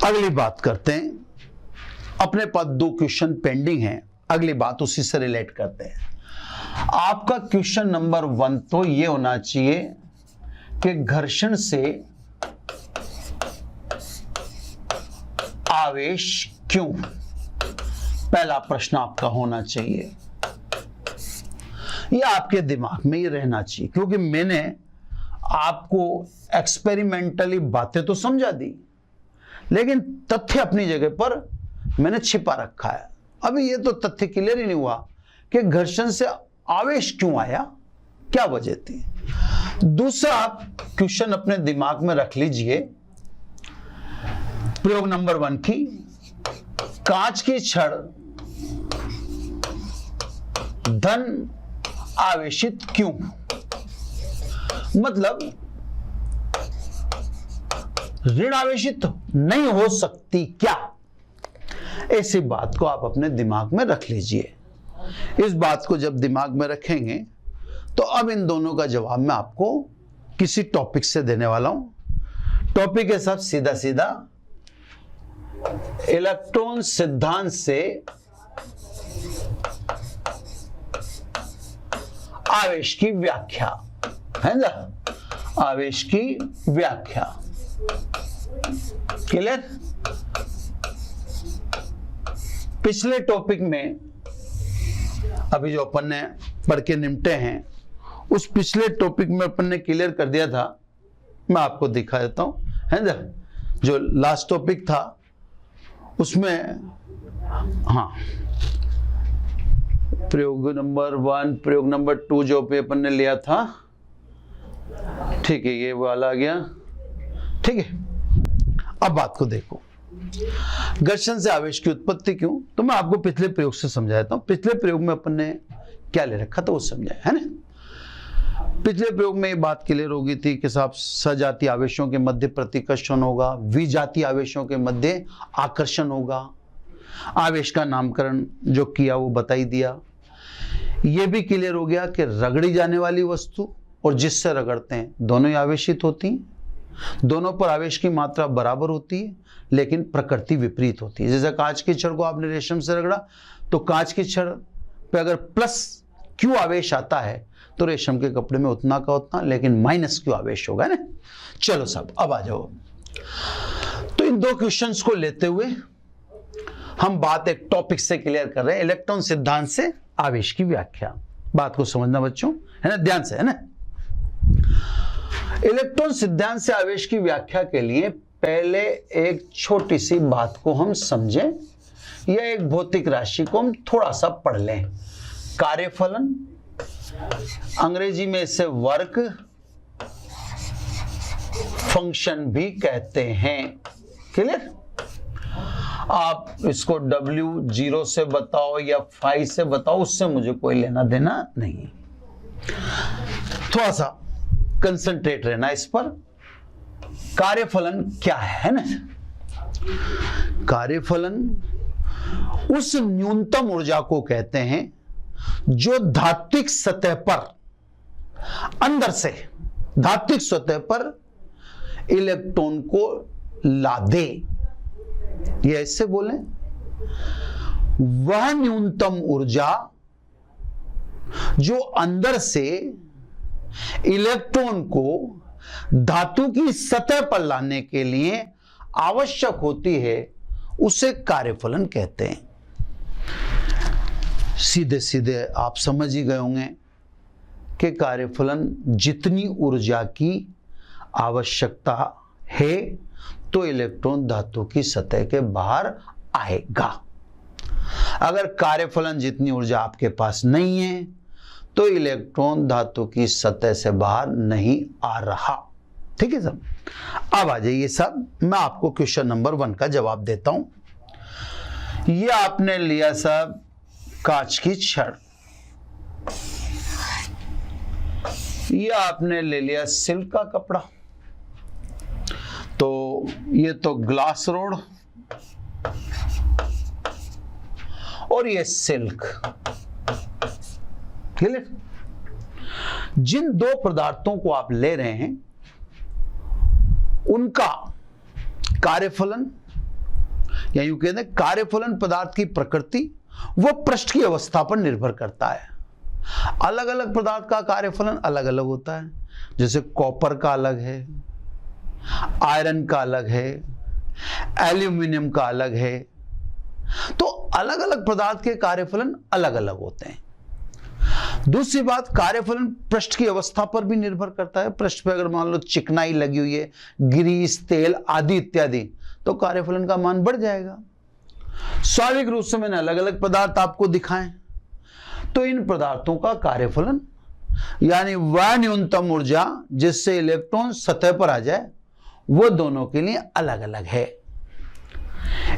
अगली बात करते हैं, अपने पास 2 क्वेश्चन पेंडिंग हैं, अगली बात उसी से रिलेट करते हैं। आपका क्वेश्चन नंबर 1 तो ये होना चाहिए कि घर्षण से आवेश क्यों, पहला प्रश्न आपका होना चाहिए। ये आपके दिमाग में ही रहना चाहिए, क्योंकि मैंने आपको एक्सपेरिमेंटली बातें तो समझा दी, लेकिन तथ्य अपनी जगह पर मैंने छिपा रखा है। अभी ये तो तथ्य क्लियर ही नहीं हुआ कि घर्षण से आवेश क्यों आया, क्या वजह थी। दूसरा क्वेश्चन अपने दिमाग में रख लीजिए, प्रयोग नंबर 1 की, कांच की छड़ धन आवेशित क्यों, मतलब ऋण आवेशित नहीं हो सकती क्या, ऐसी बात को आप अपने दिमाग में रख लीजिए। इस बात को जब दिमाग में रखेंगे तो अब इन दोनों का जवाब मैं आपको किसी टॉपिक से देने वाला हूं। टॉपिक के साथ सीधा सीधा इलेक्ट्रॉन सिद्धांत से आवेश की व्याख्या है ना, आवेश की व्याख्या। क्लियर? पिछले टॉपिक में अभी जो अपन ने पढ़ के निपटे हैं, उस पिछले टॉपिक में अपन ने क्लियर कर दिया था, मैं आपको दिखा देता हूं, है ना। जो लास्ट टॉपिक था उसमें, हाँ, प्रयोग नंबर 1 प्रयोग नंबर 2 जो पे अपन ने लिया था, ठीक है, ये वाला आ गया, ठीक है। अब बात को देखो, घर्षण से आवेश की उत्पत्ति क्यों, तो मैं आपको पिछले प्रयोग से समझा देता हूं। पिछले प्रयोग में अपन ने क्या ले रखा था वो समझाया है ना। पिछले प्रयोग में ये बात क्लियर हो गई थी कि साहब सजातीय आवेशों के मध्य प्रतिकर्षण होगा, विजातीय आवेशों के मध्य आकर्षण होगा। आवेश का नामकरण जो किया वो बता ही दिया। ये भी क्लियर हो गया कि रगड़ी जाने वाली वस्तु और जिससे रगड़ते हैं दोनों ही आवेशित होती हैं, दोनों पर आवेश की मात्रा बराबर होती है, लेकिन प्रकृति विपरीत होती है। जैसे कांच की छड़ को आपने रेशम से रगड़ा तो कांच की छड़ पे अगर प्लस क्यू आवेश आता है तो रेशम के कपड़े में उतना का उतना, लेकिन माइनस क्यू आवेश होगा ना। चलो साहब अब आ जाओ। तो इन 2 क्वेश्चंस को लेते हुए हम बात एक टॉपिक से क्लियर कर रहे हैं, इलेक्ट्रॉन सिद्धांत से आवेश की व्याख्या। बात को समझना बच्चों, है ना, ध्यान से, है ना। इलेक्ट्रॉन सिद्धांत से आवेश की व्याख्या के लिए पहले एक छोटी सी बात को हम समझें, या एक भौतिक राशि को हम थोड़ा सा पढ़ लें। कार्यफलन, अंग्रेजी में इसे वर्क फंक्शन भी कहते हैं। क्लियर? आप इसको W0 से बताओ या फाई से बताओ, उससे मुझे कोई लेना देना नहीं। थोड़ा सा कंसंट्रेट रहना इस पर। कार्यफलन क्या है ना? कार्यफलन उस न्यूनतम ऊर्जा को कहते हैं जो धात्विक सतह पर, अंदर से धात्विक सतह पर इलेक्ट्रॉन को ला दे, ये ऐसे बोले, वह न्यूनतम ऊर्जा जो अंदर से इलेक्ट्रॉन को धातु की सतह पर लाने के लिए आवश्यक होती है, उसे कार्यफलन कहते हैं। सीधे सीधे आप समझ ही गए होंगे कि कार्यफलन जितनी ऊर्जा की आवश्यकता है तो इलेक्ट्रॉन धातु की सतह के बाहर आएगा। अगर कार्यफलन जितनी ऊर्जा आपके पास नहीं है तो इलेक्ट्रॉन धातु की सतह से बाहर नहीं आ रहा। ठीक है सब? अब आ जाइए सब, मैं आपको क्वेश्चन नंबर 1 का जवाब देता हूं। ये आपने लिया सब कांच की छड़, ये आपने ले लिया सिल्क का कपड़ा, तो ये तो ग्लास रोड और ये सिल्क। क्लियर? जिन 2 पदार्थों को आप ले रहे हैं उनका कार्यफलन या यूं कहते हैं कार्यफलन पदार्थ की प्रकृति वो पृष्ठ की अवस्था पर निर्भर करता है। अलग अलग पदार्थ का कार्यफलन अलग अलग होता है, जैसे कॉपर का अलग है, आयरन का अलग है, एल्यूमिनियम का अलग है। तो अलग अलग पदार्थ के कार्यफलन अलग अलग होते हैं। दूसरी बात, कार्यफलन पृष्ठ की अवस्था पर भी निर्भर करता है। पृष्ठ पे अगर मान लो चिकनाई लगी हुई है, ग्रीस, तेल आदि इत्यादि, तो कार्यफलन का मान बढ़ जाएगा। स्वाभाविक रूप से मैंने अलग अलग पदार्थ आपको दिखाएं, तो इन पदार्थों का कार्यफलन यानी वह न्यूनतम ऊर्जा जिससे इलेक्ट्रॉन सतह पर आ जाए, वो दोनों के लिए अलग अलग है।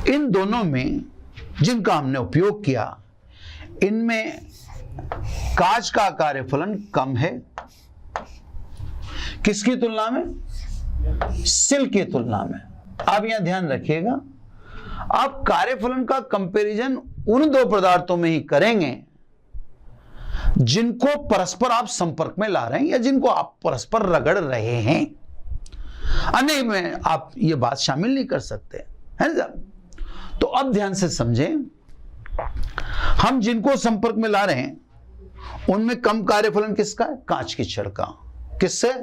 इन दोनों में जिनका हमने उपयोग किया, इनमें कांच का कार्यफलन कम है। किसकी तुलना में? सिल्क की तुलना में। आप यहां ध्यान रखिएगा, आप कार्यफलन का कंपैरिजन उन दो पदार्थों में ही करेंगे जिनको परस्पर आप संपर्क में ला रहे हैं या जिनको आप परस्पर रगड़ रहे हैं। अन्य में आप ये बात शामिल नहीं कर सकते, है ना? तो अब ध्यान से समझें, हम जिनको संपर्क में ला रहे हैं उनमें कम कार्यफलन किसका है? कांच की छड़ का। किससे?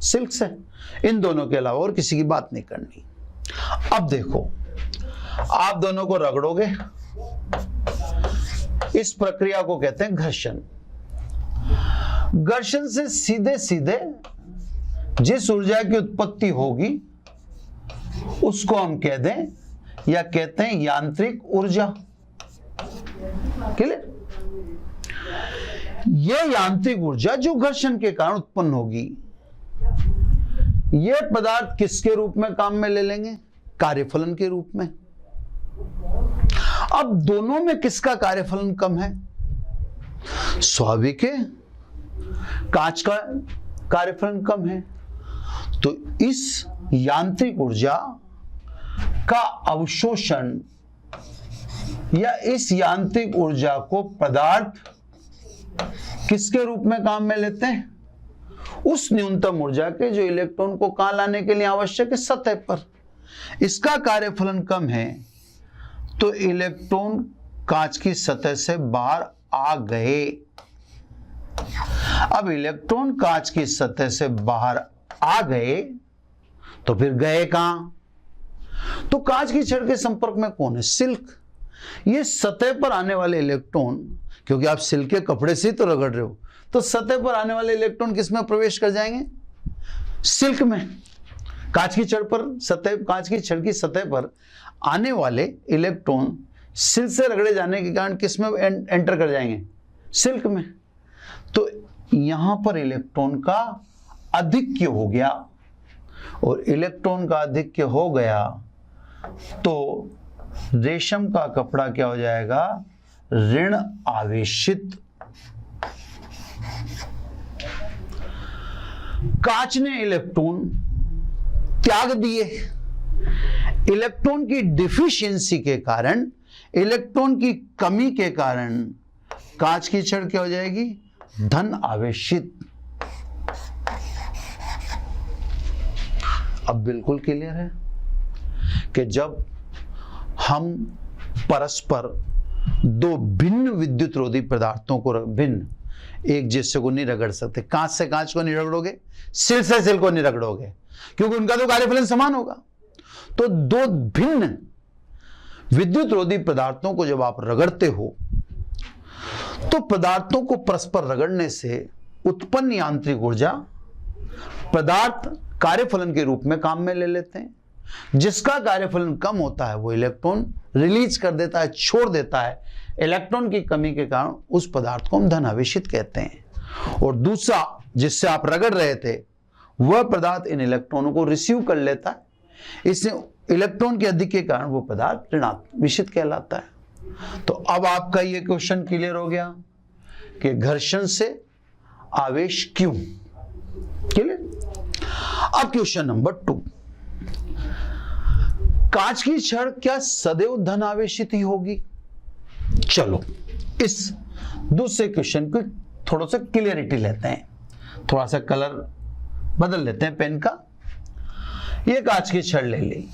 सिल्क से। इन दोनों के अलावा और किसी की बात नहीं करनी। अब देखो, आप दोनों को रगड़ोगे, इस प्रक्रिया को कहते हैं घर्षण। घर्षण से सीधे सीधे जिस ऊर्जा की उत्पत्ति होगी उसको हम कह दें या कहते हैं यांत्रिक ऊर्जा। क्लियर? यह यांत्रिक ऊर्जा जो घर्षण के कारण उत्पन्न होगी, यह पदार्थ किसके रूप में काम में ले लेंगे? कार्यफलन के रूप में। अब दोनों में किसका कार्यफलन कम है? स्वाभाविक है, कांच का कार्यफलन कम है। तो इस यांत्रिक ऊर्जा का अवशोषण या इस यांत्रिक ऊर्जा को पदार्थ किसके रूप में काम में लेते हैं? उस न्यूनतम ऊर्जा के जो इलेक्ट्रॉन को कहां लाने के लिए आवश्यक है? सतह पर। इसका कार्यफलन कम है तो इलेक्ट्रॉन कांच की सतह से बाहर आ गए। अब इलेक्ट्रॉन कांच की सतह से बाहर आ गए तो फिर गए कहां? तो कांच की छड़ के संपर्क में कौन है? सिल्क। ये सतह पर आने वाले इलेक्ट्रॉन, क्योंकि आप सिल्क के कपड़े से ही तो रगड़ रहे हो, तो सतह पर आने वाले इलेक्ट्रॉन किस में प्रवेश कर जाएंगे? सिल्क में। कांच की छड़ पर कांच की छड़ की सतह पर आने वाले इलेक्ट्रॉन सिल्क से रगड़े जाने के कारण किस में एंटर कर जाएंगे? सिल्क में। तो यहां पर इलेक्ट्रॉन का आधिक्य हो गया, और इलेक्ट्रॉन का आधिक्य हो गया तो रेशम का कपड़ा क्या हो जाएगा? ऋण आवेशित। कांच ने इलेक्ट्रॉन त्याग दिए। इलेक्ट्रॉन की डिफिशियंसी के कारण, इलेक्ट्रॉन की कमी के कारण कांच की छड़ क्या हो जाएगी? धन आवेशित। अब बिल्कुल क्लियर है कि जब हम परस्पर दो भिन्न विद्युत रोधी पदार्थों को भिन्न एक जैसे को नहीं रगड़ सकते। कांच से कांच को नहीं रगड़ोगे, सिल से सिल को नहीं रगड़ोगे, क्योंकि उनका तो कार्यफलन समान होगा। तो दो भिन्न विद्युत रोधी पदार्थों को जब आप रगड़ते हो तो पदार्थों को परस्पर रगड़ने से उत्पन्न यांत्रिक ऊर्जा पदार्थ कार्यफलन के रूप में काम में ले लेते हैं। जिसका कार्यफलन कम होता है वो इलेक्ट्रॉन रिलीज कर देता है, छोड़ देता है। इलेक्ट्रॉन की कमी के कारण उस पदार्थ को हम धन आवेशित कहते हैं। और दूसरा जिससे आप रगड़ रहे थे वह पदार्थ इन इलेक्ट्रॉनों को रिसीव कर लेता है, इससे इलेक्ट्रॉन के अधिक के कारण वो पदार्थ ऋणावेशित कहलाता है। तो अब आपका ये क्वेश्चन क्लियर हो गया कि घर्षण से आवेश क्यों। क्लियर? अब क्वेश्चन नंबर 2, कांच की छड़ क्या सदैव धन आवेशित ही होगी? चलो इस दूसरे क्वेश्चन को थोड़ा सा क्लियरिटी लेते हैं, थोड़ा सा कलर बदल लेते हैं पेन का। ये कांच की छड़ ले ली,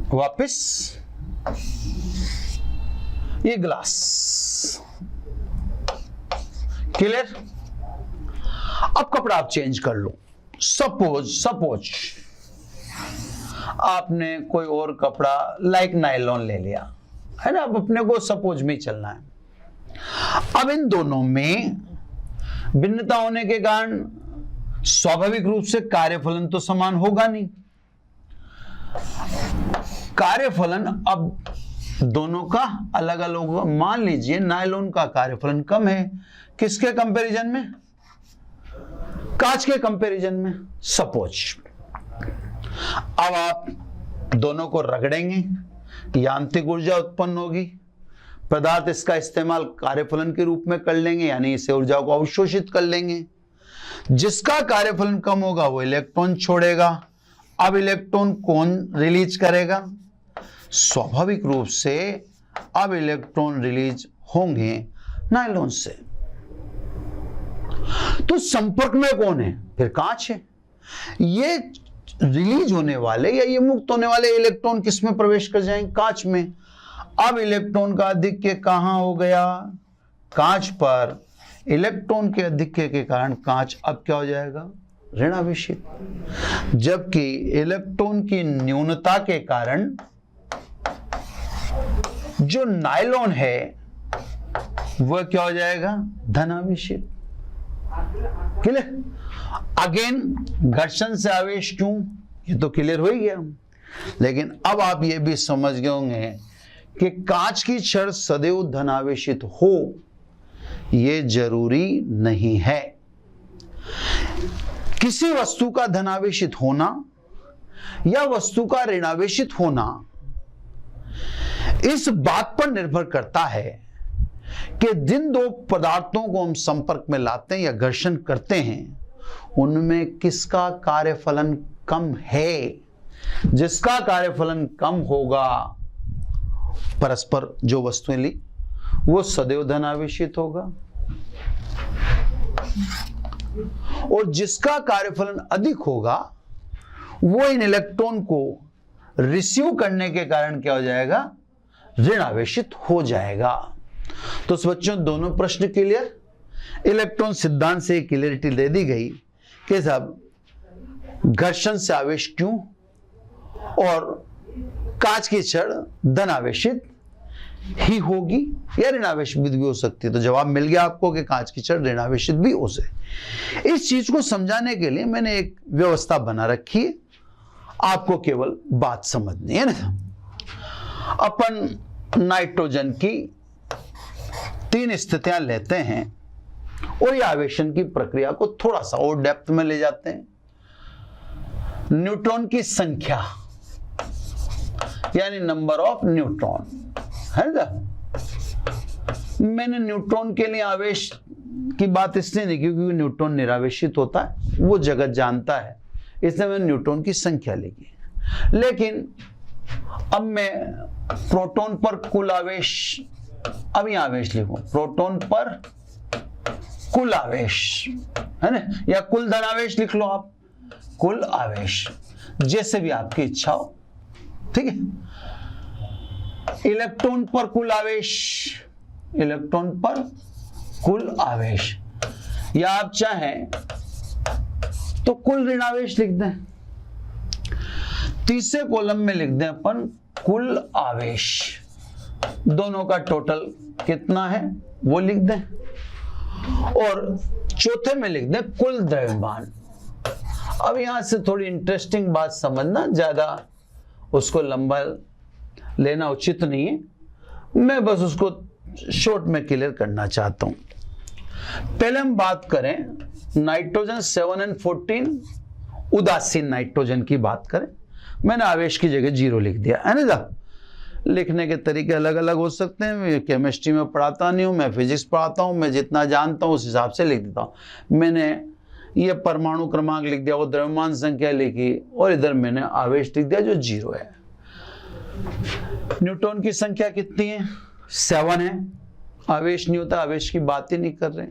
वापस ये ग्लास। क्लियर? अब कपड़ा आप चेंज कर लो। सपोज आपने कोई और कपड़ा लाइक नायलॉन ले लिया, है ना। अब अपने को सपोज में चलना है। अब इन दोनों में भिन्नता होने के कारण स्वाभाविक रूप से कार्यफलन तो समान होगा नहीं। कार्यफलन अब दोनों का अलग अलग होगा। मान लीजिए नायलॉन का कार्यफलन कम है, किसके कंपैरिजन में? कांच के कंपैरिजन में। सपोज अब आप दोनों को रगड़ेंगे, यांत्रिक ऊर्जा उत्पन्न होगी, पदार्थ इसका इस्तेमाल कार्यफलन के रूप में कर लेंगे, यानी इसे ऊर्जा को अवशोषित कर लेंगे। जिसका कार्यफलन कम होगा वो इलेक्ट्रॉन छोड़ेगा। अब इलेक्ट्रॉन कौन रिलीज करेगा? स्वाभाविक रूप से अब इलेक्ट्रॉन रिलीज होंगे नायलॉन से। तो संपर्क में कौन है? फिर कांच है। ये रिलीज होने वाले या ये मुक्त होने वाले इलेक्ट्रॉन किस में प्रवेश कर जाएंगे? कांच में। अब इलेक्ट्रॉन का आधिक्य कहां हो गया? कांच पर। इलेक्ट्रॉन के आधिक्य के कारण कांच अब क्या हो जाएगा? ऋणावेशित। जबकि इलेक्ट्रॉन की न्यूनता के कारण जो नायलॉन है वह क्या हो जाएगा? धनावेशित। क्लियर? अगेन घर्षण से आवेश क्यों, ये तो क्लियर हो ही गया। लेकिन अब आप ये भी समझ गए होंगे कि कांच की छड़ सदैव धनावेशित हो ये जरूरी नहीं है। किसी वस्तु का धनावेशित होना या वस्तु का ऋणावेशित होना इस बात पर निर्भर करता है कि जिन दो पदार्थों को हम संपर्क में लाते हैं या घर्षण करते हैं उनमें किसका कार्यफलन कम है। जिसका कार्यफलन कम होगा परस्पर जो वस्तुएं ली वो सदैव धनावेशित होगा, और जिसका कार्यफलन अधिक होगा वो इन इलेक्ट्रॉन को रिसीव करने के कारण क्या हो जाएगा? ऋणावेशित हो जाएगा। तो बच्चों दोनों प्रश्न क्लियर। इलेक्ट्रॉन सिद्धांत से क्लियरिटी दे दी गई कि साहब घर्षण से आवेश क्यों और कांच की छड़ धनावेशित ही होगी या ऋणावेशित भी हो सकती है। तो जवाब मिल गया आपको कि कांच की छड़ ऋणावेशित भी हो सकती। इस चीज को समझाने के लिए मैंने एक व्यवस्था बना रखी है, आपको केवल बात समझनी है ना। अपन नाइट्रोजन की 3 स्थितियां लेते हैं और ये आवेशन की प्रक्रिया को थोड़ा सा और डेप्थ में ले जाते हैं। न्यूट्रॉन की संख्या यानी नंबर ऑफ न्यूट्रॉन, है ना। मैंने न्यूट्रॉन के लिए आवेश की बात इसलिए नहीं क्योंकि न्यूट्रॉन निरावेशित होता है, वो जगत जानता है, इसलिए मैंने न्यूट्रॉन की संख्या लिखी। लेकिन अब मैं प्रोटॉन पर कुल आवेश, अब यहां आवेश लिखूं, प्रोटॉन पर कुल आवेश, है ना, या कुल धनावेश लिख लो आप, कुल आवेश, जैसे भी आपकी इच्छा हो, ठीक है। इलेक्ट्रॉन पर कुल आवेश, इलेक्ट्रॉन पर कुल आवेश, या आप चाहें तो कुल ऋणावेश लिख दें। तीसरे कॉलम में लिख दें अपन कुल आवेश, दोनों का टोटल कितना है वो लिख दें, और चौथे में लिख दें कुल द्रव्यमान। अब यहां से थोड़ी इंटरेस्टिंग बात समझना, ज्यादा उसको लंबा लेना उचित नहीं है, मैं बस उसको शॉर्ट में क्लियर करना चाहता हूं। पहले हम बात करें नाइट्रोजन 7 और 14 उदासीन नाइट्रोजन की बात करें। मैंने आवेश की जगह 0 लिख दिया, है ना। लिखने के तरीके अलग अलग हो सकते हैं, मैं केमिस्ट्री में पढ़ाता नहीं हूँ, मैं फिजिक्स पढ़ाता हूँ, मैं जितना जानता हूँ उस हिसाब से लिख देता हूँ। मैंने ये परमाणु क्रमांक लिख दिया, वो द्रव्यमान संख्या लिखी, और इधर मैंने आवेश लिख दिया जो 0 है। न्यूट्रॉन की संख्या कितनी है? 7 है। आवेश नहीं होता, आवेश की बात ही नहीं कर रहे।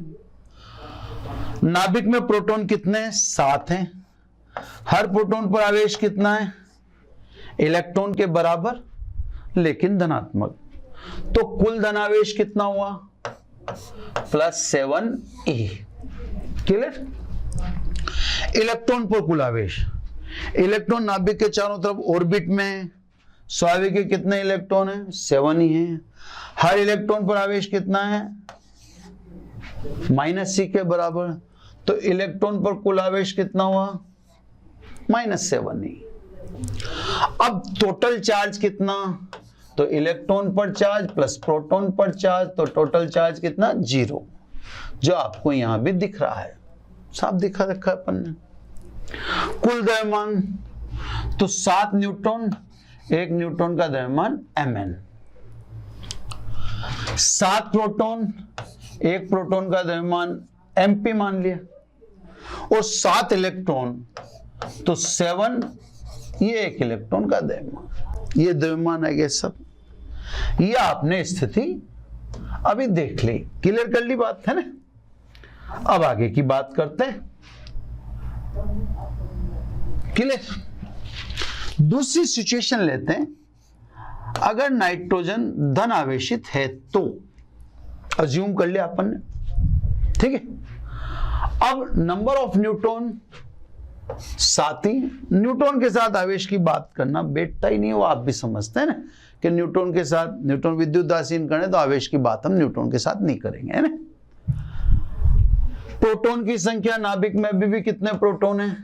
नाभिक में प्रोटॉन कितने हैं? 7 हैं। हर प्रोटॉन पर आवेश कितना है? इलेक्ट्रॉन के बराबर लेकिन धनात्मक। तो कुल धनावेश कितना हुआ? +7e। क्लियर? इलेक्ट्रॉन पर कुल आवेश, इलेक्ट्रॉन नाभिक के चारों तरफ ऑर्बिट में है, स्वाभाविक है कितने इलेक्ट्रॉन है? 7 ही है। हर इलेक्ट्रॉन पर आवेश कितना है? -c के बराबर। तो इलेक्ट्रॉन पर कुल आवेश कितना हुआ? -7 ही। अब टोटल चार्ज कितना? तो इलेक्ट्रॉन पर चार्ज प्लस प्रोटॉन पर चार्ज, तो टोटल चार्ज कितना? 0, जो आपको यहां भी दिख रहा है, साफ दिखा रखा है अपन ने। कुल द्रव्यमान तो 7 न्यूट्रॉन, 1 न्यूट्रॉन का द्रव्यमान mn। 7 प्रोटॉन, 1 प्रोटॉन का द्रव्यमान mp मान लिया, और 7 इलेक्ट्रॉन तो 7, ये 1 इलेक्ट्रॉन का द्रव्यमान, ये द्रव्यमान है सब। ये आपने स्थिति अभी देख ली, क्लियर कर ली बात है ना। अब आगे की बात करते हैं। क्लियर? दूसरी सिचुएशन लेते हैं। अगर नाइट्रोजन धन आवेशित है तो, अज्यूम कर लिया अपन ने, ठीक है। अब number of neutron 7 he. Neutron के साथ आवेश की बात करना बैठता ही नहीं, वो आप भी समझते हैं ना कि न्यूट्रॉन के साथ, न्यूट्रॉन विद्युदासीन करें तो आवेश की बात हम न्यूट्रॉन के साथ नहीं करेंगे, है ना। प्रोटॉन की संख्या नाभिक में अभी भी कितने प्रोटॉन है?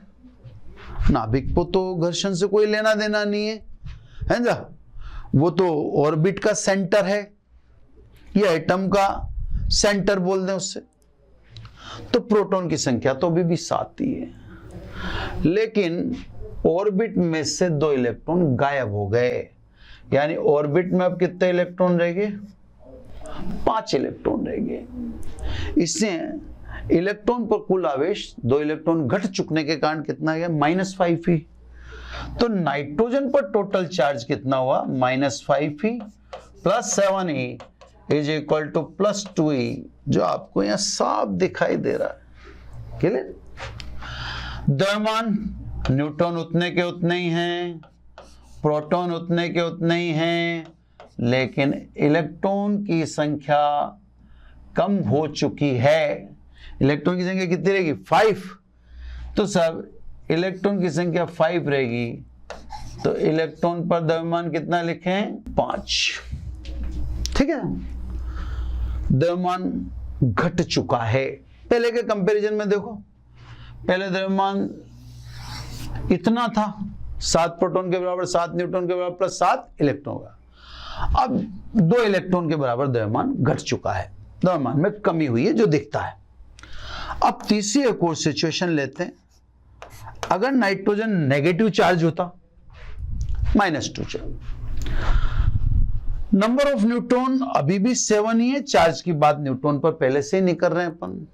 नाभिक को तो घर्षण से कोई लेना देना नहीं है ना, वो तो ऑर्बिट का सेंटर है, ये एटम का सेंटर बोल दें उससे। तो प्रोटॉन की संख्या तो अभी भी 7 ही है, लेकिन ऑर्बिट में से 2 इलेक्ट्रॉन गायब हो गए, यानी ऑर्बिट में अब कितने इलेक्ट्रॉन रह गए? 5 इलेक्ट्रॉन रह गए। इससे इलेक्ट्रॉन पर कुल आवेश 2 इलेक्ट्रॉन घट चुकने के कारण कितना है? -5 ही। तो नाइट्रोजन पर टोटल चार्ज कितना हुआ? -5 ही प्लस 7 ही इज इक्वल टू +2e, जो आपको यहां साफ दिखाई दे रहा है। क्लियर? द्रव्यमान न्यूट्रॉन उतने के उतने ही हैं, प्रोटॉन उतने के उतने ही हैं, लेकिन इलेक्ट्रॉन की संख्या कम हो चुकी है। इलेक्ट्रॉन की संख्या कितनी रहेगी? 5। तो सब इलेक्ट्रॉन की संख्या 5 रहेगी, तो इलेक्ट्रॉन पर द्रव्यमान कितना लिखें? 5। ठीक है, द्रव्यमान घट चुका है। पहले के कंपैरिजन में देखो, पहले द्रव्यमान इतना था, 7 प्रोटॉन के बराबर, 7 न्यूट्रॉन के बराबर प्लस 7 इलेक्ट्रॉन का। अब 2 इलेक्ट्रॉन के बराबर द्रव्यमान घट चुका है, द्रव्यमान में कमी हुई है जो दिखता है। अब तीसरी एक और सिचुएशन लेते हैं। अगर नाइट्रोजन नेगेटिव चार्ज होता, -2 चार्ज, नंबर ऑफ न्यूट्रॉन अभी भी 7 ही है, चार्ज की बात न्यूट्रॉन पर पहले से ही नहीं कर रहे हैं अपन।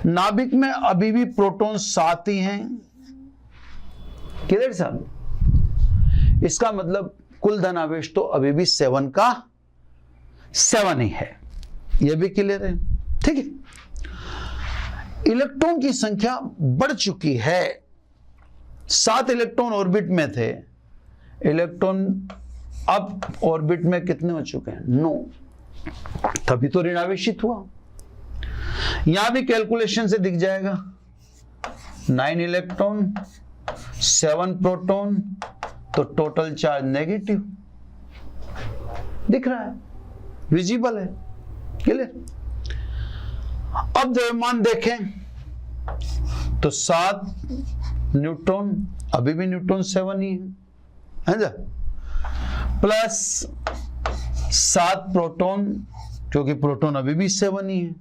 नाभिक में अभी भी प्रोटॉन 7 ही हैं। क्लियर साहब? इसका मतलब कुल धन आवेश तो अभी भी 7 का 7 ही है, यह भी क्लियर है। ठीक है, इलेक्ट्रॉन की संख्या बढ़ चुकी है। 7 इलेक्ट्रॉन ऑर्बिट में थे, इलेक्ट्रॉन अब ऑर्बिट में कितने हो चुके हैं? 9। तभी तो ऋणावेशित हुआ। यहां भी कैलकुलेशन से दिख जाएगा, 9 इलेक्ट्रॉन 7 प्रोटॉन, तो टोटल चार्ज नेगेटिव दिख रहा है, विजिबल है। क्लियर? अब द्रव्यमान देखें तो 7 न्यूट्रॉन, अभी भी न्यूट्रॉन 7 ही है ना, प्लस 7 प्रोटॉन, क्योंकि प्रोटॉन अभी भी 7 ही है,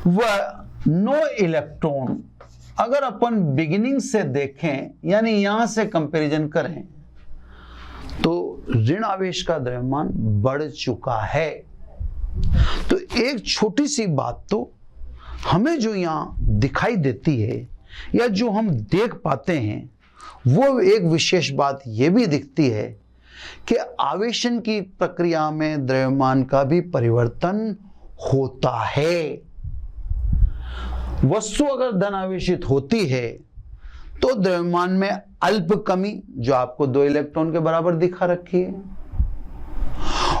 वह 9 इलेक्ट्रॉन। अगर अपन बिगिनिंग से देखें, यानी यहां से कंपैरिजन करें, तो ऋण आवेश का द्रव्यमान बढ़ चुका है। तो एक छोटी सी बात तो हमें जो यहां दिखाई देती है या जो हम देख पाते हैं, वो एक विशेष बात यह भी दिखती है कि आवेशन की प्रक्रिया में द्रव्यमान का भी परिवर्तन होता है। वस्तु अगर धन आवेशित होती है तो द्रव्यमान में अल्प कमी जो आपको 2 इलेक्ट्रॉन के बराबर दिखा रखी है,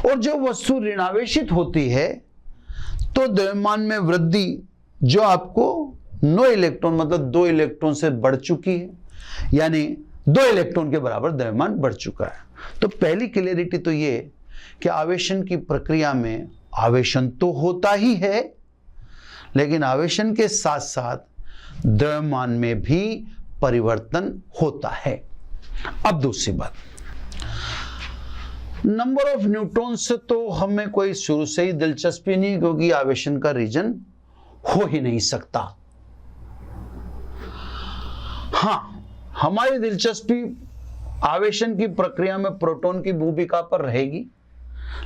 और जब वस्तु ऋणावेशित होती है तो द्रव्यमान में वृद्धि जो आपको 9 इलेक्ट्रॉन मतलब 2 इलेक्ट्रॉन से बढ़ चुकी है, यानी 2 इलेक्ट्रॉन के बराबर द्रव्यमान बढ़ चुका है। तो पहली क्लियरिटी तो ये कि आवेशन की प्रक्रिया में आवेशन तो होता ही है, लेकिन आवेशन के साथ साथ द्रव्यमान में भी परिवर्तन होता है। अब दूसरी बात, नंबर ऑफ न्यूट्रॉन से तो हमें कोई शुरू से ही दिलचस्पी नहीं, क्योंकि आवेशन का रीजन हो ही नहीं सकता। हां, हमारी दिलचस्पी आवेशन की प्रक्रिया में प्रोटॉन की भूमिका पर रहेगी,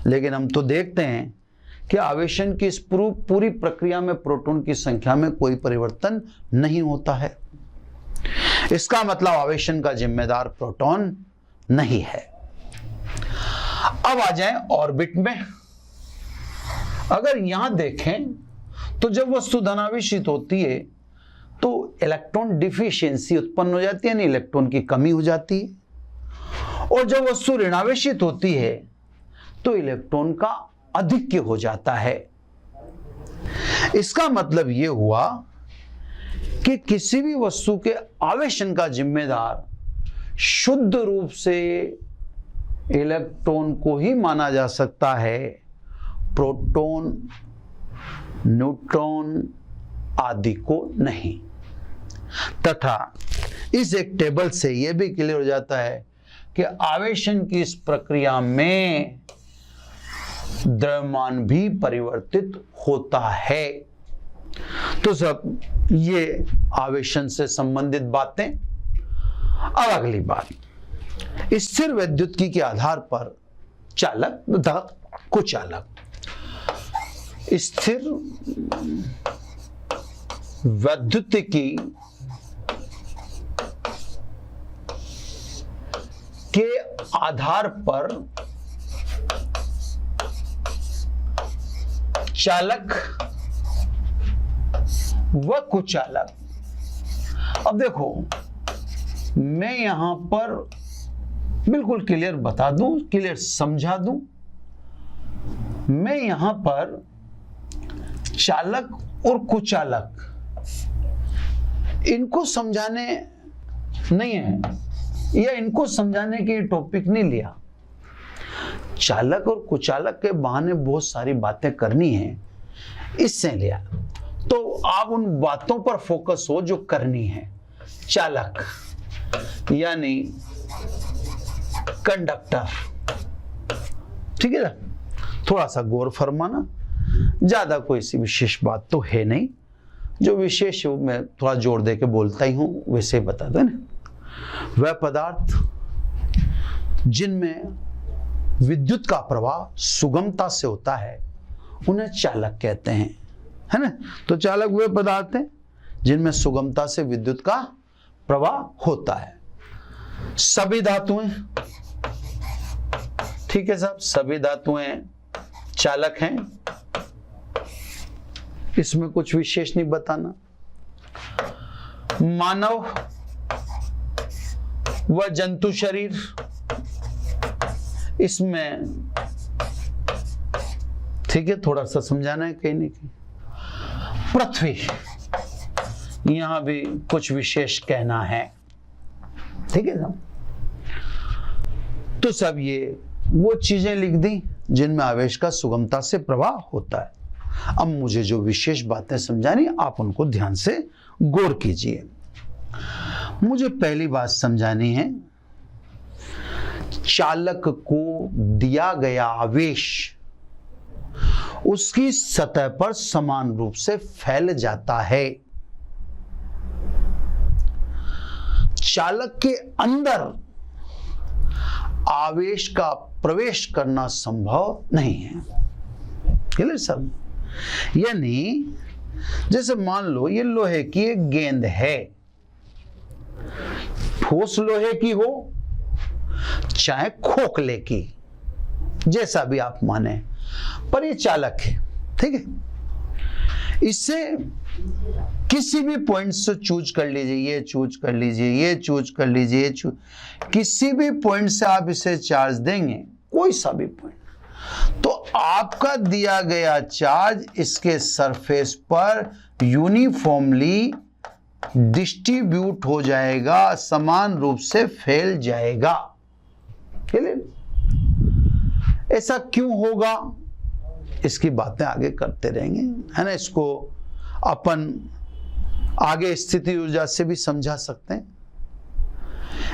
लेकिन हम तो देखते हैं कि आवेशन की इस पूरी प्रक्रिया में प्रोटॉन की संख्या में कोई परिवर्तन नहीं होता है। इसका मतलब आवेशन का जिम्मेदार प्रोटॉन नहीं है। अब आ जाएं ऑर्बिट में। अगर यहां देखें तो जब वस्तु धनावेशित होती है तो इलेक्ट्रॉन डिफिशियंसी उत्पन्न हो जाती है, यानी इलेक्ट्रॉन की कमी हो जाती है, और जब वस्तु ऋणावेशित होती है तो इलेक्ट्रॉन का अधिक्य हो जाता है। इसका मतलब यह हुआ कि किसी भी वस्तु के आवेशन का जिम्मेदार शुद्ध रूप से इलेक्ट्रॉन को ही माना जा सकता है, प्रोटॉन, न्यूट्रॉन आदि को नहीं। तथा इस एक टेबल से यह भी क्लियर हो जाता है कि आवेशन की इस प्रक्रिया में द्रव्यमान भी परिवर्तित होता है। तो सब ये आवेशन से संबंधित बातें। अब अगली बात, स्थिर वैद्युतिकी के आधार पर चालक तथा कुचालक। स्थिर वैद्युतिकी के आधार पर चालक व कुचालक। अब देखो, मैं यहां पर बिल्कुल क्लियर बता दूं, क्लियर समझा दूं। मैं यहां पर चालक और कुचालक इनको समझाने नहीं है, या इनको समझाने के टॉपिक नहीं लिया। चालक और कुचालक के बहाने बहुत सारी बातें करनी है, इससे लिया। तो आप उन बातों पर फोकस हो जो करनी है। चालक यानी कंडक्टर, ठीक है ना? थोड़ा सा गौर फरमाना, ज्यादा कोई सी विशेष बात तो है नहीं, जो विशेष मैं थोड़ा जोर दे के बोलता ही हूं वैसे बता दो ना। वह पदार्थ जिनमें विद्युत का प्रवाह सुगमता से होता है उन्हें चालक कहते हैं, है ना? तो चालक वे पदार्थ हैं जिनमें सुगमता से विद्युत का प्रवाह होता है। सभी धातुएं, ठीक है साहब, सभी धातुएं चालक हैं, इसमें कुछ विशेष नहीं बताना। मानव व जंतु शरीर, इसमें ठीक है, थोड़ा सा समझाना है कहीं नहीं कहीं। पृथ्वी, यहां भी कुछ विशेष कहना है, ठीक है ना? तो सब ये वो चीजें लिख दी जिनमें आवेश का सुगमता से प्रवाह होता है। अब मुझे जो विशेष बातें समझानी आप उनको ध्यान से गौर कीजिए। मुझे पहली बात समझानी है, चालक को दिया गया आवेश उसकी सतह पर समान रूप से फैल जाता है। चालक के अंदर आवेश का प्रवेश करना संभव नहीं है। क्लियर सब? यानी जैसे मान लो ये लोहे की एक गेंद है, ठोस लोहे की हो चाहे खोखले की, जैसा भी आप माने, पर ये चालक है, ठीक है? इससे किसी भी पॉइंट से चूज कर लीजिए, ये चूज कर लीजिए, ये चूज कर लीजिए, ये चूज, किसी भी पॉइंट से आप इसे चार्ज देंगे, कोई सा भी पॉइंट, तो आपका दिया गया चार्ज इसके सरफेस पर यूनिफॉर्मली डिस्ट्रीब्यूट हो जाएगा, समान रूप से फैल जाएगा। ऐसा क्यों होगा, इसकी बातें आगे करते रहेंगे, है ना। इसको अपन आगे स्थिति ऊर्जा से भी समझा सकते हैं,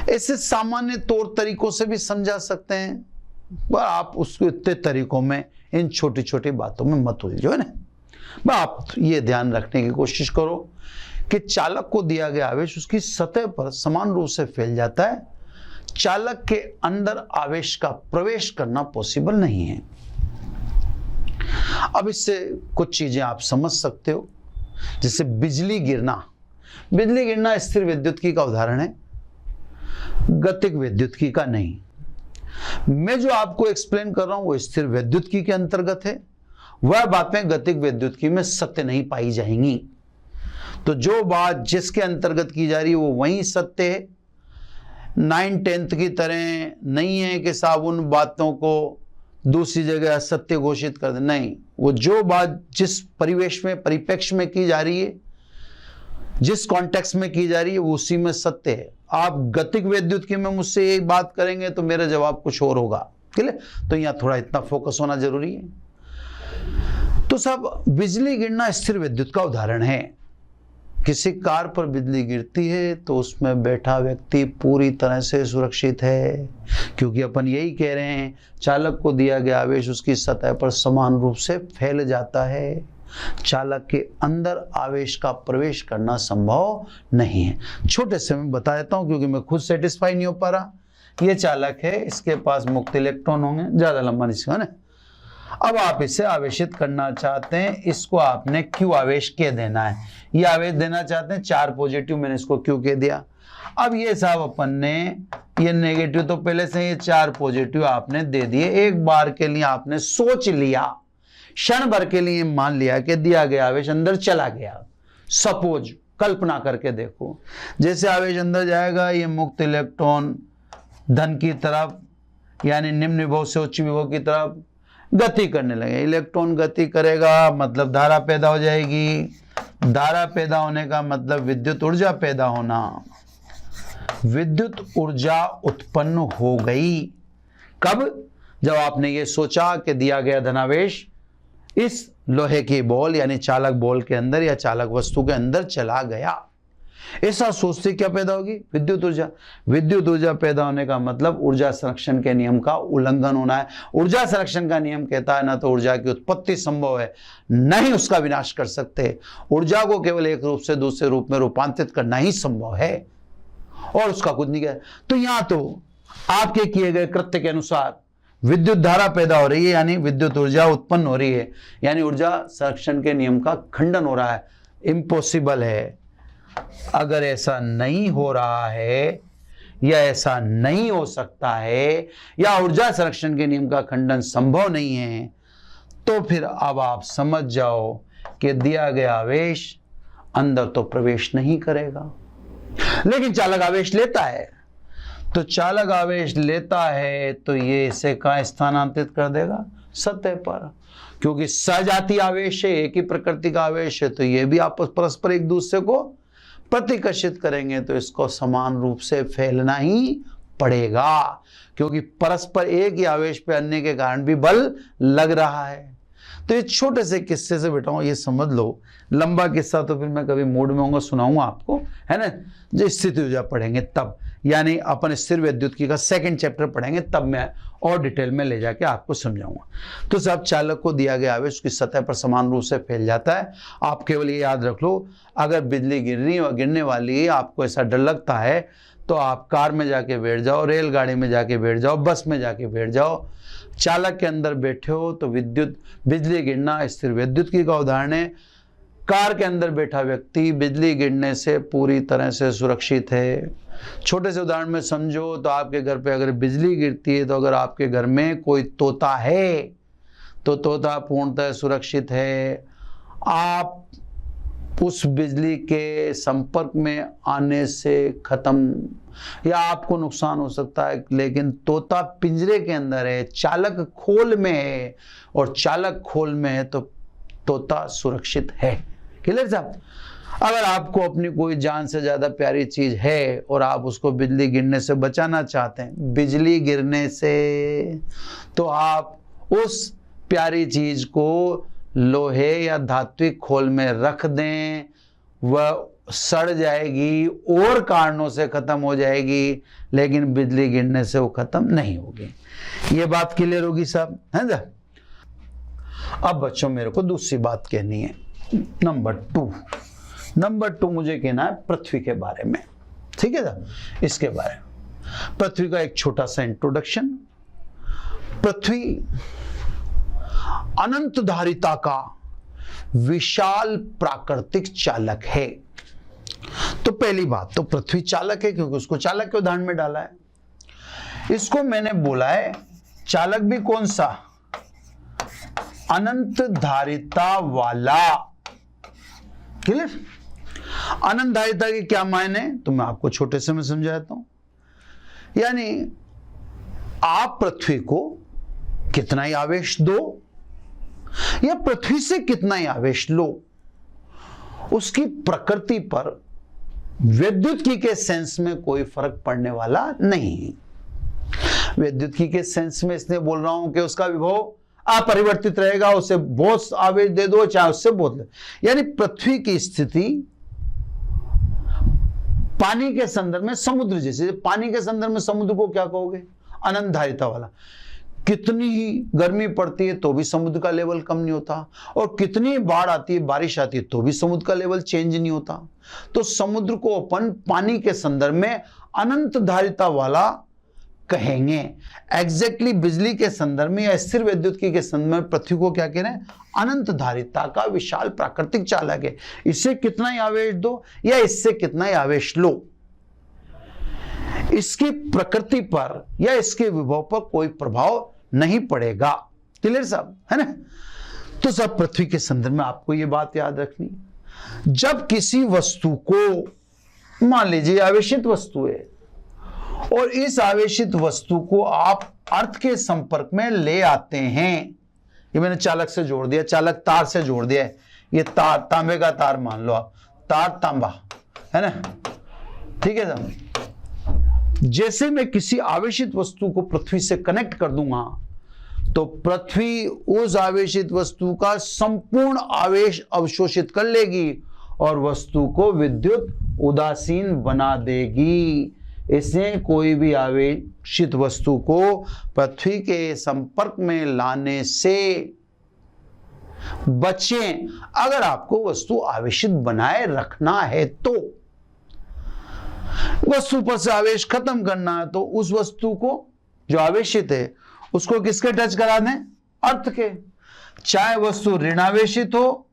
ऐसे सामान्य तौर तरीकों से भी समझा सकते हैं, पर आप उसको इतने तरीकों में, इन छोटी छोटी बातों में मत उलझो, है ना। आप ये ध्यान रखने की कोशिश करो कि चालक को दिया गया आवेश उसकी सतह पर समान रूप से फैल जाता है, चालक के अंदर आवेश का प्रवेश करना पॉसिबल नहीं है। अब इससे कुछ चीजें आप समझ सकते हो, जैसे बिजली गिरना। बिजली गिरना स्थिर विद्युतकी का उदाहरण है, गतिक विद्युतकी का नहीं। मैं जो आपको एक्सप्लेन कर रहा हूं वो स्थिर विद्युतकी के अंतर्गत है, वह बातें गतिक विद्युतकी में सत्य नहीं पाई जाएंगी। तो जो बात जिसके अंतर्गत की जा रही है वो वही सत्य है, 9/10 की तरह नहीं है कि साहब उन बातों को दूसरी जगह असत्य घोषित कर दे, नहीं। वो जो बात जिस परिवेश में, परिप्रेक्ष्य में की जा रही है, जिस कॉन्टेक्स्ट में की जा रही है, वो उसी में सत्य है। आप गतिक विद्युतकी में मुझसे एक बात करेंगे तो मेरा जवाब कुछ और होगा, ठीक है। तो यहां थोड़ा इतना फोकस होना जरूरी है। तो सब बिजली गिरना स्थिर विद्युत का उदाहरण है। किसी कार पर बिजली गिरती है तो उसमें बैठा व्यक्ति पूरी तरह से सुरक्षित है, क्योंकि अपन यही कह रहे हैं, चालक को दिया गया आवेश उसकी सतह पर समान रूप से फैल जाता है, चालक के अंदर आवेश का प्रवेश करना संभव नहीं है। छोटे से मैं बता देता हूं, क्योंकि मैं खुद सेटिस्फाई नहीं हो पा रहा। ये चालक है, इसके पास मुक्त इलेक्ट्रॉन होंगे, ज्यादा लंबा नहीं है ना। अब आप इसे आवेशित करना चाहते हैं, इसको आपने क्यू आवेश के देना है। ये आवेश देना चाहते हैं 4 पॉजिटिव, मैंने इसको क्यू के दिया। अब ये साहब अपन ने ये नेगेटिव तो पहले से, ये 4 पॉजिटिव आपने दे दिए। एक बार के लिए आपने सोच लिया, क्षण भर के लिए मान लिया कि दिया गया आवेश अंदर चला गया। सपोज, कल्पना करके देखो, जैसे आवेश अंदर जाएगा, ये मुक्त इलेक्ट्रॉन धन की तरफ, यानी निम्न विभव से उच्च विभव की तरफ गति करने लगे। इलेक्ट्रॉन गति करेगा मतलब धारा पैदा हो जाएगी, धारा पैदा होने का मतलब विद्युत ऊर्जा पैदा होना, विद्युत ऊर्जा उत्पन्न हो गई। कब? जब आपने ये सोचा कि दिया गया धनावेश इस लोहे की बॉल यानी चालक बॉल के अंदर या चालक वस्तु के अंदर चला गया। ऐसा सोचते क्या पैदा होगी? विद्युत ऊर्जा। विद्युत ऊर्जा पैदा होने का मतलब ऊर्जा संरक्षण के नियम का उल्लंघन होना है। ऊर्जा संरक्षण का नियम कहता है ना तो ऊर्जा की उत्पत्ति संभव है, नहीं उसका विनाश कर सकते। ऊर्जा को केवल एक रूप से दूसरे रूप में रूपांतरित करना ही संभव है, और उसका कुछ नहीं है। तो यहां तो आपके किए गए कृत्य के अनुसार विद्युत धारा पैदा हो रही है, यानी विद्युत ऊर्जा उत्पन्न हो रही है, यानी ऊर्जा संरक्षण के नियम का खंडन हो रहा है। इम्पॉसिबल है। अगर ऐसा नहीं हो रहा है या ऐसा नहीं हो सकता है या ऊर्जा संरक्षण के नियम का खंडन संभव नहीं है, तो फिर अब आप समझ जाओ कि दिया गया आवेश अंदर तो प्रवेश नहीं करेगा। लेकिन चालक आवेश लेता है, तो चालक आवेश लेता है तो ये इसे कहां स्थानांतरित कर देगा? सतह पर, क्योंकि सजातीय आवेश है, एक ही प्रकृति का आवेश है, तो ये भी आपस परस्पर एक दूसरे को प्रतिकर्षित करेंगे, तो इसको समान रूप से फैलना ही पड़ेगा, क्योंकि परस्पर एक ही आवेश पे अन्य के कारण भी बल लग रहा है। तो ये छोटे से किस्से से बेटा ये समझ लो। लंबा किस्सा तो फिर मैं कभी मूड में होऊंगा सुनाऊंगा आपको, है ना। जो स्थिति ऊर्जा पढ़ेंगे तब, यानी अपन स्थिर विद्युतकी का 2nd चैप्टर पढ़ेंगे तब मैं और डिटेल में ले जाके आपको समझाऊंगा। तो सब चालक को दिया गया आवेश उसकी सतह पर समान रूप से फैल जाता है। आप केवल ये याद रख लो, अगर बिजली गिरने वाली है, आपको ऐसा डर लगता है, तो आप कार में जाके बैठ जाओ, रेलगाड़ी में जाके बैठ जाओ, बस में जाके बैठ जाओ, चालक के अंदर बैठे हो तो बिजली गिरना स्थिर विद्युतकी का उदाहरण है। कार के अंदर बैठा व्यक्ति बिजली गिरने से पूरी तरह से सुरक्षित है। छोटे से उदाहरण में समझो तो आपके घर पे अगर बिजली गिरती है, तो अगर आपके घर में कोई तोता है तो तोता पूर्णतः सुरक्षित है। आप उस बिजली के संपर्क में आने से खत्म, या आपको नुकसान हो सकता है, लेकिन तोता पिंजरे के अंदर है, चालक खोल में है, और चालक खोल में है तो तोता सुरक्षित है। क्लियर साहब? अगर आपको अपनी कोई जान से ज्यादा प्यारी चीज है और आप उसको बिजली गिरने से बचाना चाहते हैं, बिजली गिरने से, तो आप उस प्यारी चीज को लोहे या धात्विक खोल में रख दें, वह सड़ जाएगी और कारणों से खत्म हो जाएगी, लेकिन बिजली गिरने से वो खत्म नहीं होगी। ये बात क्लियर होगी साहब, है ना? अब बच्चों मेरे को दूसरी बात कहनी है, नंबर टू मुझे कहना है पृथ्वी के बारे में। ठीक है ना? इसके बारे में पृथ्वी का एक छोटा सा इंट्रोडक्शन। पृथ्वी अनंत धारिता का विशाल प्राकृतिक चालक है। तो पहली बात तो पृथ्वी चालक है, क्योंकि उसको चालक के उदाहरण में डाला है। इसको मैंने बोला है चालक भी कौन सा? अनंत धारिता वाला। क्लियर? अनंत धारिता के क्या मायने, तो मैं आपको छोटे से में समझाता हूं। यानी आप पृथ्वी को कितना ही आवेश दो या पृथ्वी से कितना ही आवेश लो, उसकी प्रकृति पर विद्युत्की के सेंस में कोई फर्क पड़ने वाला नहीं। विद्युत्की के सेंस में इसलिए बोल रहा हूं कि उसका विभव अपरिवर्तित रहेगा, उसे बहुत आवेश दे दो चाहे उससे बहुत। यानी पृथ्वी की स्थिति पानी के संदर्भ में समुद्र जैसे, पानी के संदर्भ में समुद्र को क्या कहोगे? अनंत धारिता वाला। कितनी ही गर्मी पड़ती है तो भी समुद्र का लेवल कम नहीं होता, और कितनी बाढ़ आती है, बारिश आती है तो भी समुद्र का लेवल चेंज नहीं होता। तो समुद्र को अपन पानी के संदर्भ में अनंत धारिता वाला कहेंगे। एग्जैक्टली बिजली के संदर्भ में या स्थिर विद्युत्की के संदर्भ में पृथ्वी को क्या कह रहे हैं? अनंत धारिता का विशाल प्राकृतिक चालक है। इससे कितना ही आवेश दो या इससे कितना ही आवेश लो, इसकी प्रकृति पर या इसके विभव पर कोई प्रभाव नहीं पड़ेगा। क्लियर साहब, है ना? तो सब पृथ्वी के संदर्भ में आपको यह बात याद रखनी। जब किसी वस्तु को, मान लीजिए आवेशित वस्तु है, और इस आवेशित वस्तु को आप अर्थ के संपर्क में ले आते हैं, ये मैंने चालक से जोड़ दिया, चालक तार से जोड़ दिया, ये तार, तांबे का तार मान लो आप, तार तांबा, है ना? ठीक है साहब? जैसे मैं किसी आवेशित वस्तु को पृथ्वी से कनेक्ट कर दूंगा, तो पृथ्वी उस आवेशित वस्तु का संपूर्ण आवेश अवशोषित कर लेगी और वस्तु को विद्युत उदासीन बना देगी। इससे कोई भी आवेशित वस्तु को पृथ्वी के संपर्क में लाने से बचें, अगर आपको वस्तु आवेशित बनाए रखना है तो। वस्तु पर से आवेश खत्म करना है तो उस वस्तु को जो आवेशित है उसको किसके टच करा दें? अर्थ के। चाहे वस्तु ऋणावेशित हो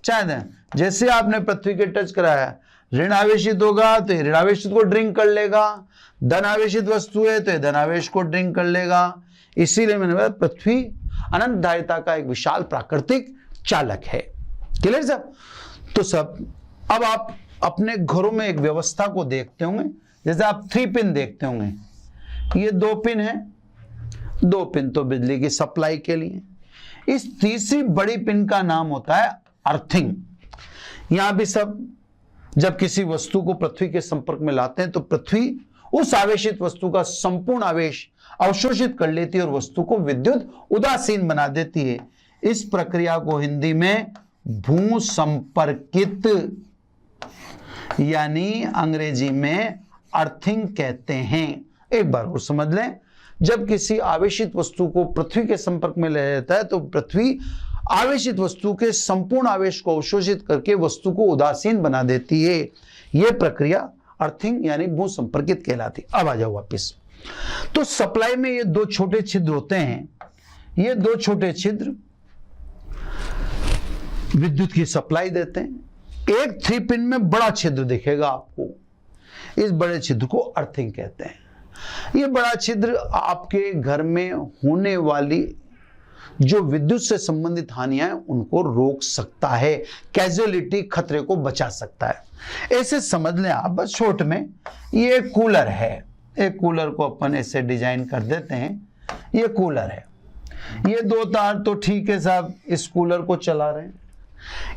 चाहे दें, जैसे आपने पृथ्वी के टच कराया, ऋण आवेशित होगा तो ऋण आवेशित को ड्रिंक कर लेगा, धन आवेशित वस्तु है तो धन आवेश को ड्रिंक कर लेगा। इसीलिए मैंने बताया पृथ्वी अनंत धारिता का एक विशाल प्राकृतिक चालक है। क्लियर साहब? तो सब अब आप अपने घरों में एक व्यवस्था को देखते होंगे, जैसे आप 3 पिन देखते होंगे, ये 2 पिन है, 2 पिन तो बिजली की सप्लाई के लिए। इस तीसरी बड़ी पिन का नाम होता है अर्थिंग। यहां भी सब जब किसी वस्तु को पृथ्वी के संपर्क में लाते हैं तो पृथ्वी उस आवेशित वस्तु का संपूर्ण आवेश अवशोषित कर लेती है और वस्तु को विद्युत उदासीन बना देती है। इस प्रक्रिया को हिंदी में भू संपर्कित यानी अंग्रेजी में अर्थिंग कहते हैं। एक बार और समझ लें, जब किसी आवेशित वस्तु को पृथ्वी के संपर्क में ले जाता है तो पृथ्वी आवेशित वस्तु के संपूर्ण आवेश को अवशोषित करके वस्तु को उदासीन बना देती है। यह प्रक्रिया अर्थिंग यानी भू संपर्कित कहलाती। अब आ जाओ वापिस। तो सप्लाई में ये 2 छोटे छिद्र होते हैं, ये 2 छोटे छिद्र विद्युत की सप्लाई देते हैं। एक 3 पिन में बड़ा छिद्र दिखेगा आपको, इस बड़े छिद्र को अर्थिंग कहते हैं। यह बड़ा छिद्र आपके घर में होने वाली जो विद्युत से संबंधित हानियां हैं उनको रोक सकता है, कैजुअलिटी खतरे को बचा सकता है। ऐसे समझ लें आप बस शॉर्ट में, ये कूलर है, एक कूलर को अपन ऐसे डिजाइन कर देते हैं, ये कूलर है, ये 2 तार तो ठीक है साहब, इस कूलर को चला रहे हैं।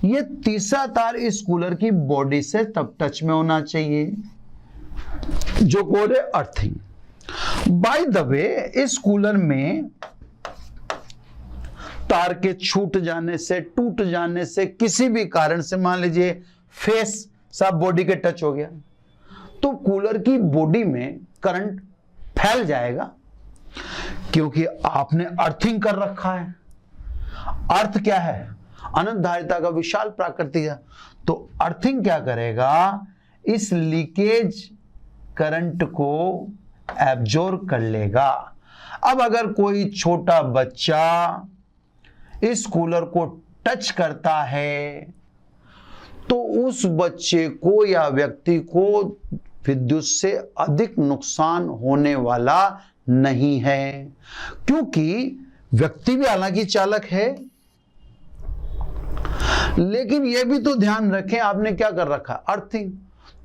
ये तीसरा तार इस कूलर की बॉडी से तब टच में होना चाहिए, जो कोड है अर्थिंग। बाय द वे, इस कूलर में तार के छूट जाने से, टूट जाने से, किसी भी कारण से, मान लीजिए फेस सब बॉडी के टच हो गया, तो कूलर की बॉडी में करंट फैल जाएगा, क्योंकि आपने अर्थिंग कर रखा है। अर्थ क्या है? अनंत धारिता का विशाल प्राकृतिक। तो अर्थिंग क्या करेगा? इस लीकेज करंट को एब्जॉर्ब कर लेगा। अब अगर कोई छोटा बच्चा इस कूलर को टच करता है तो उस बच्चे को या व्यक्ति को विद्युत से अधिक नुकसान होने वाला नहीं है, क्योंकि व्यक्ति भी हालांकि चालक है। लेकिन यह भी तो ध्यान रखें, आपने क्या कर रखा? अर्थिंग।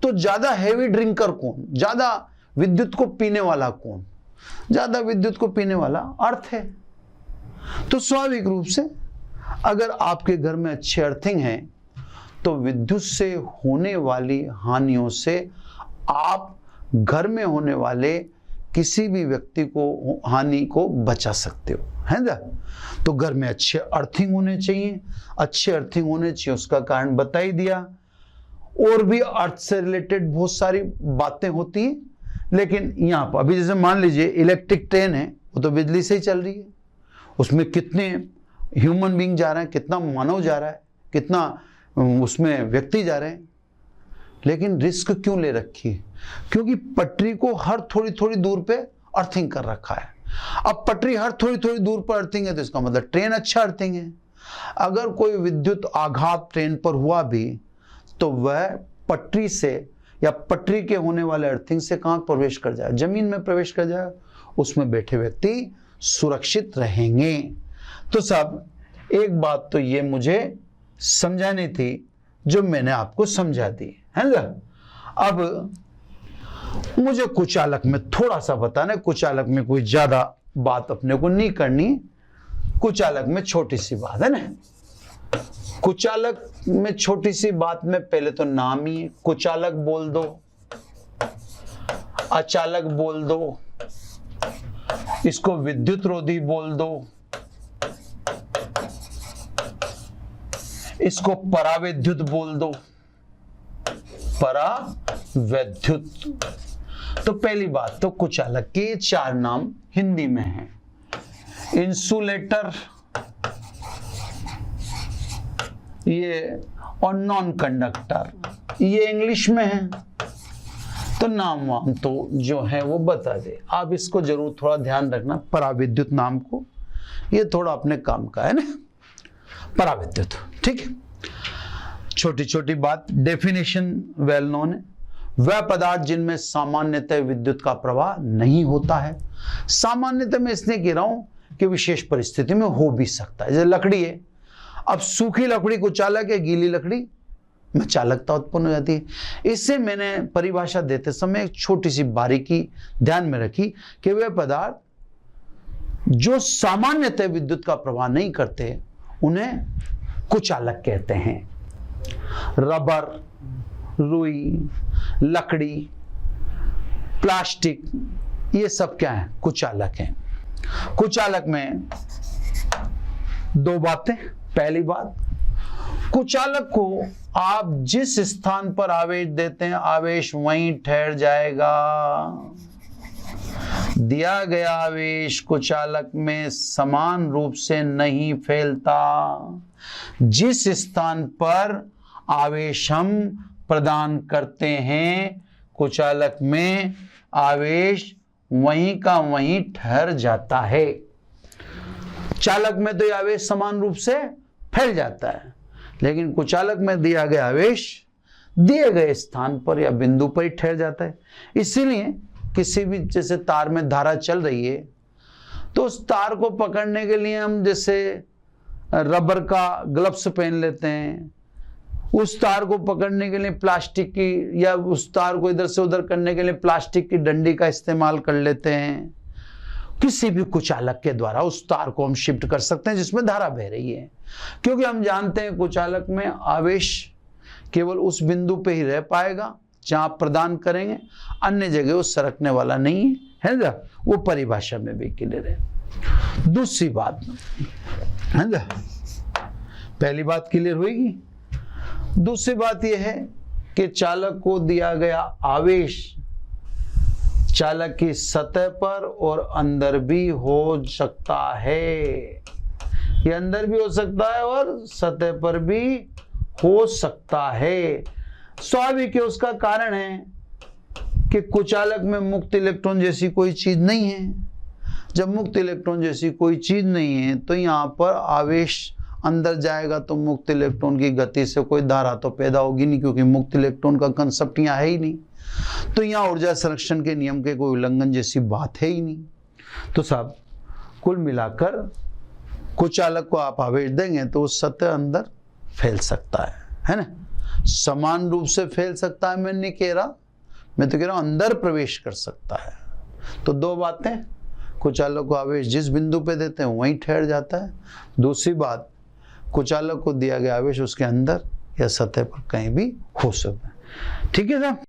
तो ज्यादा हैवी ड्रिंकर कौन? ज्यादा विद्युत को पीने वाला कौन? ज्यादा विद्युत को पीने वाला अर्थ है। तो स्वाभाविक रूप से अगर आपके घर में अच्छे अर्थिंग है तो विद्युत से होने वाली हानियों से आप घर में होने वाले किसी भी व्यक्ति को हानि को बचा सकते हो, है ना? तो घर में अच्छे अर्थिंग होने चाहिए। अच्छे अर्थिंग होने चाहिए, उसका कारण बता ही दिया। और भी अर्थ से रिलेटेड बहुत सारी बातें होती हैं, लेकिन यहाँ पर अभी जैसे मान लीजिए इलेक्ट्रिक ट्रेन है, वो तो बिजली से ही चल रही है। उसमें कितने ह्यूमन बीइंग जा रहे हैं, कितना मानव जा रहा है, कितना उसमें व्यक्ति जा रहे हैं, लेकिन रिस्क क्यों ले रखी है? क्योंकि पटरी को हर थोड़ी थोड़ी दूर पे अर्थिंग कर रखा है। अब पटरी हर थोड़ी थोड़ी दूर पर अर्थिंग है तो इसका मतलब ट्रेन अच्छा अर्थिंग है। अगर कोई विद्युत आघात ट्रेन पर हुआ भी तो वह पटरी से या पटरी के होने वाले अर्थिंग से कहां प्रवेश कर जाए? जमीन में प्रवेश कर जाए। उसमें बैठे व्यक्ति सुरक्षित रहेंगे। तो साहब एक बात तो ये मुझे समझानी थी जो मैंने आपको समझा दी, है ना? अब मुझे कुचालक में थोड़ा सा बताना है। कुचालक में कोई ज्यादा बात अपने को नहीं करनी, कुचालक में छोटी सी बात है ना। कुचालक में छोटी सी बात में पहले तो नाम ही है, कुचालक बोल दो, अचालक बोल दो, इसको विद्युत रोधी बोल दो, इसको पराविद्युत बोल दो, पराविद्युत। तो पहली बात तो कुचालक के 4 नाम हिंदी में हैं। इंसुलेटर, ये, और नॉन कंडक्टर, ये इंग्लिश में है। तो नाम वाम तो जो है वो बता दे। आप इसको जरूर थोड़ा ध्यान रखना, पराविद्युत नाम को, ये थोड़ा अपने काम का है ना, पराविद्युत। ठीक है, छोटी छोटी बात। डेफिनेशन वेल नोन है। वह पदार्थ जिनमें सामान्यतः विद्युत का प्रवाह नहीं होता है। सामान्यतः मैं इसलिए कह रहा हूं कि विशेष परिस्थिति में हो भी सकता है। जैसे लकड़ी है, अब सूखी लकड़ी को चालक है, गीली लकड़ी में चालकता उत्पन्न हो जाती है। इससे मैंने परिभाषा देते समय एक छोटी सी बारीकी ध्यान में रखी कि वे पदार्थ जो सामान्यतः विद्युत का प्रवाह नहीं करते उन्हें कुचालक कहते हैं। रबर, रुई, लकड़ी, प्लास्टिक, ये सब क्या है? कुचालक हैं। कुचालक में 2 बातें। पहली बात, कुचालक को आप जिस स्थान पर आवेश देते हैं आवेश वहीं ठहर जाएगा। दिया गया आवेश कुचालक में समान रूप से नहीं फैलता। जिस स्थान पर आवेश हम प्रदान करते हैं कुचालक में आवेश वहीं का वहीं ठहर जाता है। चालक में तो आवेश समान रूप से फैल जाता है, लेकिन कुचालक में दिया गया आवेश दिए गए स्थान पर या बिंदु पर ही ठहर जाता है। इसीलिए किसी भी जैसे तार में धारा चल रही है तो उस तार को पकड़ने के लिए हम जैसे रबर का ग्लव्स पहन लेते हैं, उस तार को पकड़ने के लिए प्लास्टिक की, या उस तार को इधर से उधर करने के लिए प्लास्टिक की डंडी का इस्तेमाल कर लेते हैं। किसी भी कुचालक के द्वारा उस तार को हम शिफ्ट कर सकते हैं जिसमें धारा बह रही है, क्योंकि हम जानते हैं कुचालक में आवेश केवल उस बिंदु पे ही रह पाएगा जहां आप प्रदान करेंगे, अन्य जगह वो सरकने वाला नहीं है ना। वो परिभाषा में भी क्लियर है। दूसरी बात है ना, पहली बात क्लियर होगी। दूसरी बात यह है कि चालक को दिया गया आवेश चालक की सतह पर और अंदर भी हो सकता है, ये अंदर भी हो सकता है और सतह पर भी हो सकता है। स्वाभाविक है, उसका कारण है कि कुचालक में मुक्त इलेक्ट्रॉन जैसी कोई चीज नहीं है। जब मुक्त इलेक्ट्रॉन जैसी कोई चीज नहीं है तो यहाँ पर आवेश अंदर जाएगा तो मुक्त इलेक्ट्रॉन की गति से कोई धारा तो पैदा होगी नहीं, क्योंकि मुक्त इलेक्ट्रॉन का कंसेप्ट यहाँ है ही नहीं। तो यहाँ ऊर्जा संरक्षण के नियम के कोई उल्लंघन जैसी बात है ही नहीं। तो साहब कुल मिलाकर कुचालक को आप आवेश देंगे तो उस सतह अंदर फैल सकता है ना, समान रूप से फैल सकता है। मैं नहीं कह रहा, मैं तो कह रहा हूं अंदर प्रवेश कर सकता है। तो दो बातें, कुचालक को आवेश जिस बिंदु पे देते हैं वहीं ठहर जाता है। दूसरी बात, कुचालक को दिया गया आवेश उसके अंदर या सतह पर कहीं भी हो सकता है। ठीक है साहब।